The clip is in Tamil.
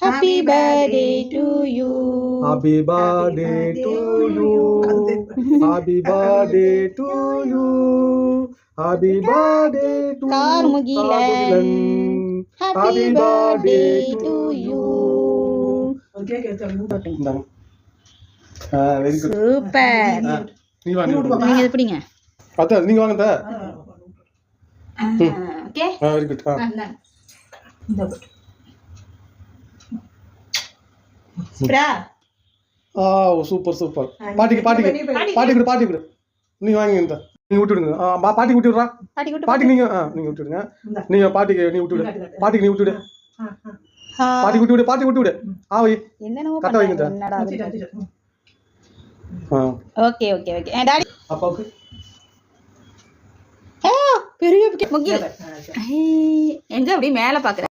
Happy birthday to you. Happy birthday to you. Happy birthday to you. Happy birthday to Karmugilan. Happy birthday to you. Very good. Super. நீங்க வாங்க. நீங்க இது பிடிங்க. அத்தை நீங்க வாங்க அத்தை. Okay. Very good. Super super. பாட்டி கொடு. நீங்க வாங்க இந்த. நீங்க விட்டு விடுங்க. பாட்டி விட்டு விடுறா. பாட்டி நீங்க விட்டு விடுங்க. நீங்க பாட்டிக்கு நீ விட்டு விடு. பாட்டிக்கு நீ விட்டு விடு. பாட்டி விட்டு விடு. வை. என்னனோ கட்ட வைங்க. என்னடா இது? ஓகே. டாடி அப்பாவுக்கு பெரிய முகில் எங்க அப்படியே மேல பாக்குற